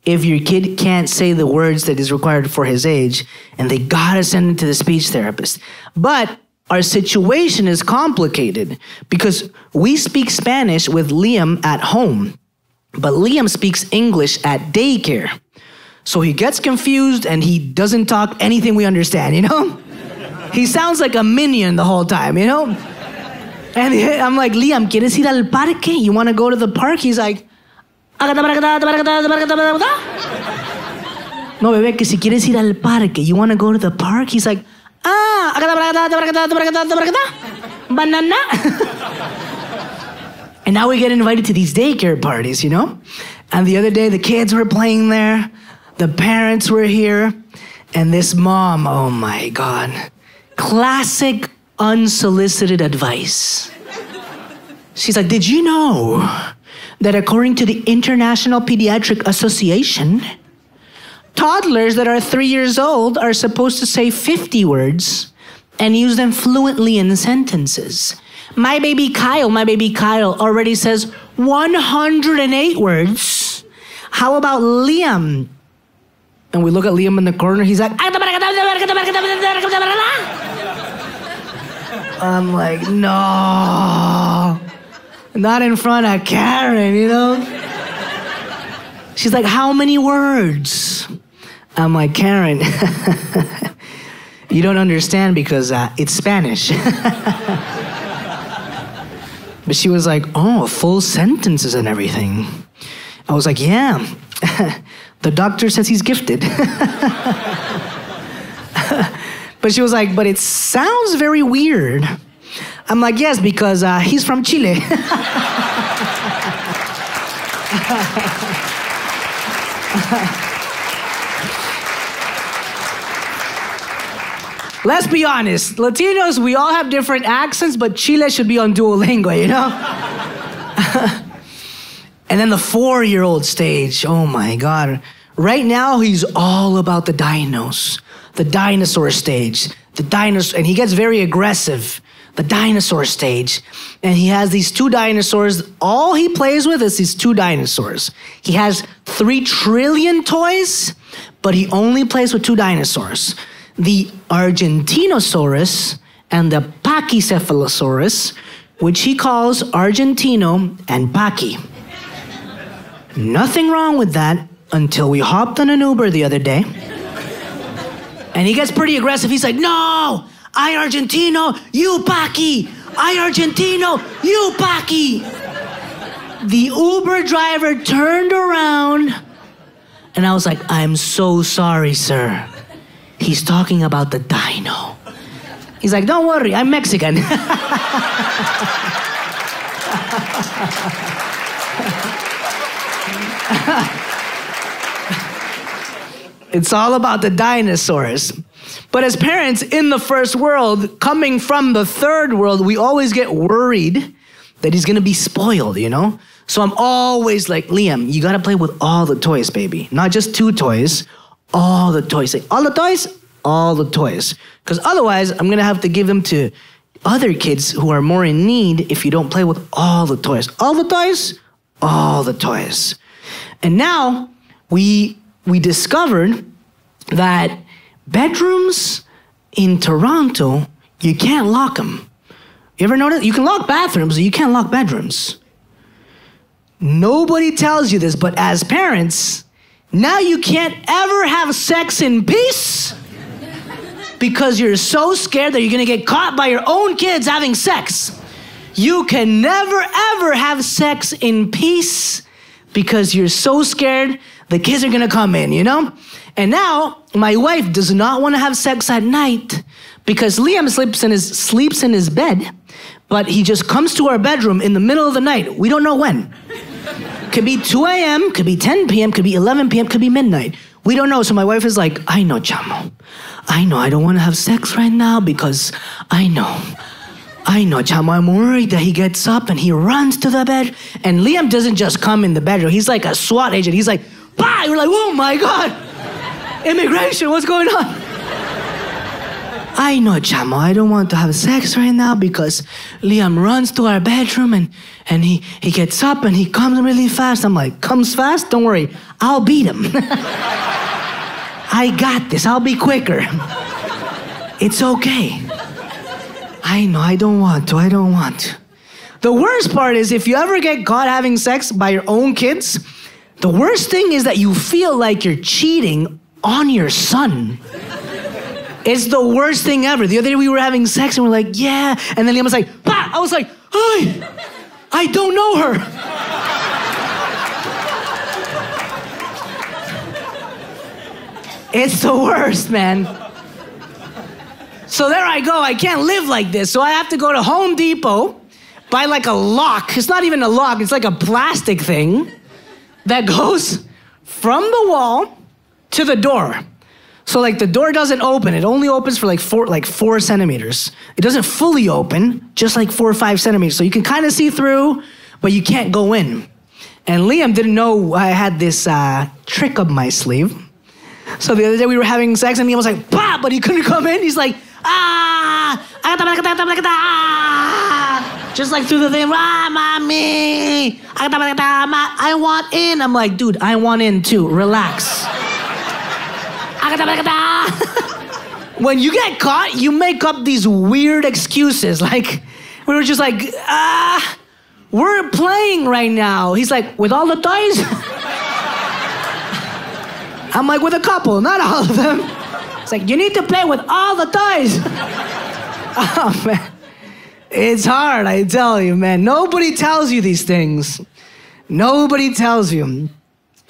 if your kid can't say the words that is required for his age, and they gotta send him to the speech therapist. But our situation is complicated because we speak Spanish with Liam at home, but Liam speaks English at daycare. So he gets confused and he doesn't talk anything we understand, you know? He sounds like a minion the whole time, you know? And I'm like, Liam, ¿quieres ir al parque? You want to go to the park? He's like, no, bebé, que si quieres ir al parque, you want to go to the park? He's like, banana. And now we get invited to these daycare parties, you know? And the other day, the kids were playing there, the parents were here, and this mom, oh my God, classic unsolicited advice. She's like, did you know that according to the International Pediatric Association, toddlers that are 3 years old are supposed to say 50 words and use them fluently in sentences. My baby Kyle already says 108 words. How about Liam? And we look at Liam in the corner, he's like, I'm like, no, not in front of Karen, you know? She's like, how many words? I'm like, Karen, you don't understand because it's Spanish. But she was like, oh, full sentences and everything. I was like, yeah, the doctor says he's gifted. But she was like, but it sounds very weird. I'm like, yes, because he's from Chile. Let's be honest, Latinos, we all have different accents, but Chile should be on Duolingo, you know? And then the 4-year-old stage, oh my God. Right now, he's all about the dinos, the dinosaur stage, and he gets very aggressive, the dinosaur stage. And he has these 2 dinosaurs. All he plays with is these 2 dinosaurs. He has 3 trillion toys, but he only plays with 2 dinosaurs. The Argentinosaurus and the Pachycephalosaurus, which he calls Argentino and Pachy. Nothing wrong with that until we hopped on an Uber the other day. And he gets pretty aggressive. He's like, no, I Argentino, you Pachy. I Argentino, you Pachy. The Uber driver turned around and I was like, I'm so sorry, sir. He's talking about the dino. He's like, don't worry, I'm Mexican. It's all about the dinosaurs. But as parents in the first world, coming from the third world, we always get worried that he's gonna be spoiled, you know? So I'm always like, Liam, you gotta play with all the toys, baby. Not just 2 toys, all the toys. Like, all the toys? All the toys. Because otherwise, I'm gonna have to give them to other kids who are more in need if you don't play with all the toys. All the toys? All the toys. And now, we discovered that bedrooms in Toronto, you can't lock them. You ever notice? You can lock bathrooms, but you can't lock bedrooms. nobody tells you this, but as parents, now you can't ever have sex in peace because you're so scared that you're gonna get caught by your own kids having sex. You can never, ever have sex in peace because you're so scared the kids are gonna come in, you know? And now, my wife does not wanna have sex at night because Liam sleeps in his bed, but he just comes to our bedroom in the middle of the night. We don't know when. Could be 2 a.m., could be 10 p.m., could be 11 p.m., could be midnight. We don't know. So my wife is like, I know, chamo. I know I don't want to have sex right now because I know, chamo. I'm worried that he gets up and he runs to the bed. And Liam doesn't just come in the bedroom. He's like a SWAT agent. He's like, bah! We're like, oh my God. Immigration, what's going on? I know, chamo, I don't want to have sex right now because Liam runs to our bedroom and he gets up and he comes really fast. I'm like, comes fast? Don't worry, I'll beat him. I got this, I'll be quicker. It's okay. I know, I don't want to. The worst part is if you ever get caught having sex by your own kids, the worst thing is that you feel like you're cheating on your son. It's the worst thing ever. The other day we were having sex and we're like, yeah. And then Liam was like, bah! I was like, I don't know her. It's the worst, man. So there I go. I can't live like this. So I have to go to Home Depot, buy like a lock. It's not even a lock. It's like a plastic thing that goes from the wall to the door. So like the door doesn't open. It only opens for like 4 centimeters. It doesn't fully open, just like 4 or 5 centimeters. So you can kind of see through, but you can't go in. And Liam didn't know I had this trick up my sleeve. So the other day we were having sex and Liam was like, bah! But he couldn't come in. He's like, just like through the thing, mommy, I want in. I'm like, dude, I want in too, relax. When you get caught, you make up these weird excuses. Like, we were just like, we're playing right now. He's like, with all the toys? I'm like, with a couple, not all of them. It's like, you need to play with all the toys. Oh, man. It's hard, I tell you, man. Nobody tells you these things. Nobody tells you.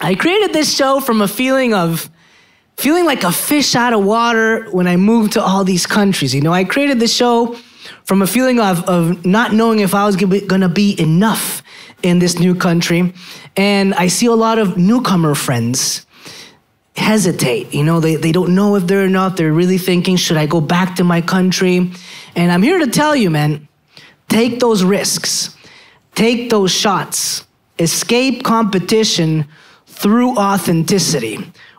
I created this show from a feeling like a fish out of water when I moved to all these countries. You know, I created this show from a feeling of not knowing if I was gonna be enough in this new country. And I see a lot of newcomer friends hesitate. You know, they don't know if they're enough. They're really thinking, should I go back to my country? And I'm here to tell you, man, take those risks. Take those shots. Escape competition through authenticity.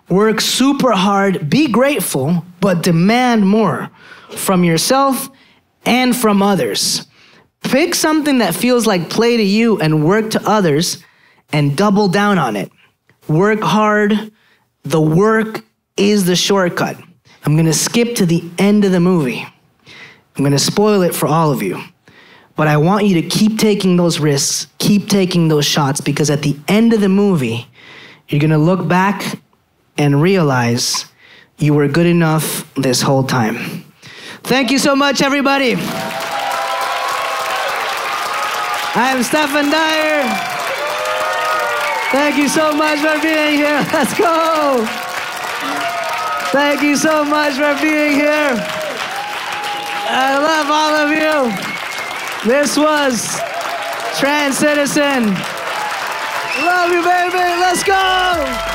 Work super hard, be grateful, but demand more from yourself and from others. Pick something that feels like play to you and work to others and double down on it. Work hard. The work is the shortcut. I'm gonna skip to the end of the movie. I'm gonna spoil it for all of you. But I want you to keep taking those risks, keep taking those shots, because at the end of the movie, you're gonna look back and realize you were good enough this whole time. Thank you so much, everybody. I'm Stephan Dyer. Thank you so much for being here. Let's go. Thank you so much for being here. I love all of you. This was TransCitizen. Love you, baby. Let's go.